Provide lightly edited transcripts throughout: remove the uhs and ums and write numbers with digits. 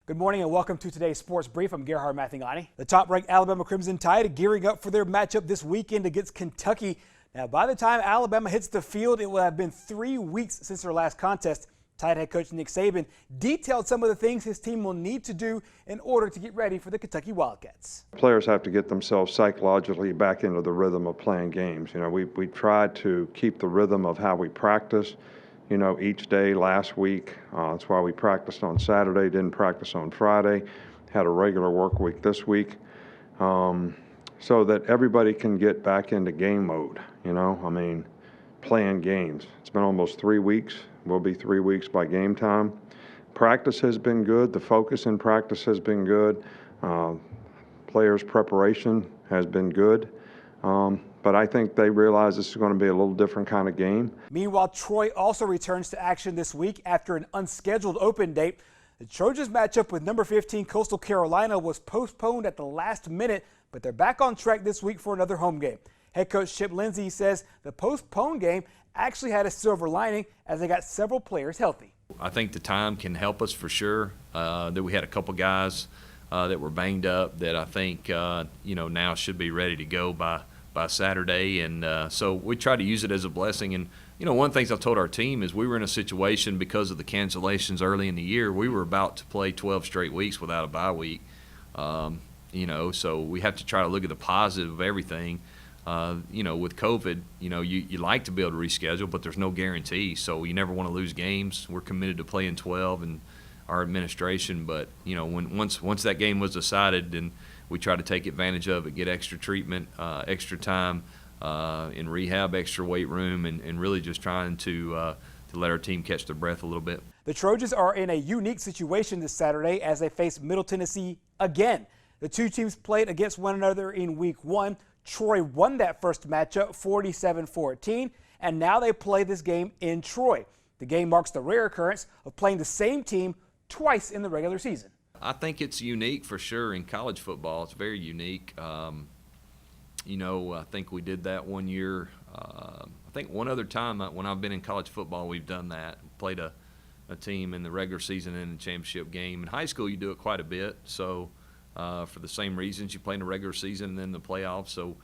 Good morning and welcome to today's Sports Brief. I'm Gerhard Mathangani. The top-ranked Alabama Crimson Tide are gearing up for their matchup this weekend against Kentucky. Now, by the time Alabama hits the field, it will have been 3 weeks since their last contest. Tide head coach Nick Saban detailed some of the things his team will need to do in order to get ready for the Kentucky Wildcats. Players have to get themselves psychologically back into the rhythm of playing games. You know, we tried to keep the rhythm of how we practice, each day last week. That's why we practiced on Saturday, didn't practice on Friday, had a regular work week this week, so that everybody can get back into game mode, playing games. It's been almost 3 weeks. Will be 3 weeks by game time. Practice has been good. The focus in practice has been good. Players' preparation has been good. But I think they realize this is going to be a little different kind of game. Meanwhile, Troy also returns to action this week after an unscheduled open date. The Trojans' matchup with number 15 Coastal Carolina was postponed at the last minute, but they're back on track this week for another home game. Head coach Chip Lindsey says the postponed game actually had a silver lining as they got several players healthy. I think the time can help us for sure. That we had a couple guys that were banged up that I think now should be ready to go by Saturday, and so we try to use it as a blessing. And one of the things I told our team is we were in a situation because of the cancellations early in the year. We were about to play 12 straight weeks without a bye week. So we have to try to look at the positive of everything. With COVID, you like to be able to reschedule, but there's no guarantee. So you never want to lose games. We're committed to playing 12 and our administration, but once that game was decided, then we try to take advantage of it, get extra treatment, extra time in rehab, extra weight room, and really just trying to let our team catch their breath a little bit. The Trojans are in a unique situation this Saturday as they face Middle Tennessee again. The two teams played against one another in Week 1. Troy won that first matchup 47-14, and now they play this game in Troy. The game marks the rare occurrence of playing the same team twice in the regular season. I think it's unique for sure in college football. It's very unique. I think we did that one year. I think one other time when I've been in college football, we've done that. Played a team in the regular season and the championship game. In high school, you do it quite a bit. So for the same reasons, you play in the regular season and then the playoffs. So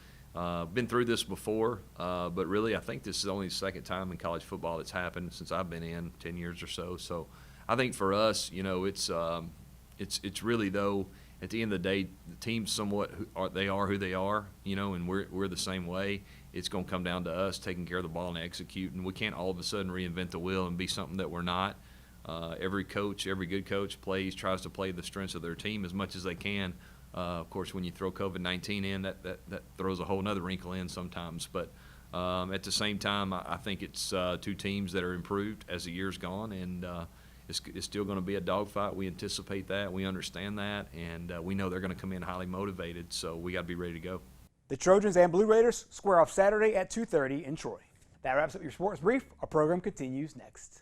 been through this before, but really I think this is only the second time in college football that's happened since I've been in 10 years or so. So I think for us, it's really, though, at the end of the day, the team's somewhat who they are, and we're the same way. It's going to come down to us taking care of the ball and executing. We can't all of a sudden reinvent the wheel and be something that we're not. Every good coach tries to play the strengths of their team as much as they can. Of course, when you throw COVID-19 in, that throws a whole nother wrinkle in sometimes. But at the same time, I think it's two teams that are improved as the year's gone, and it's still going to be a dogfight. We anticipate that. We understand that. And we know they're going to come in highly motivated, so we got to be ready to go. The Trojans and Blue Raiders square off Saturday at 2:30 in Troy. That wraps up your sports brief. Our program continues next.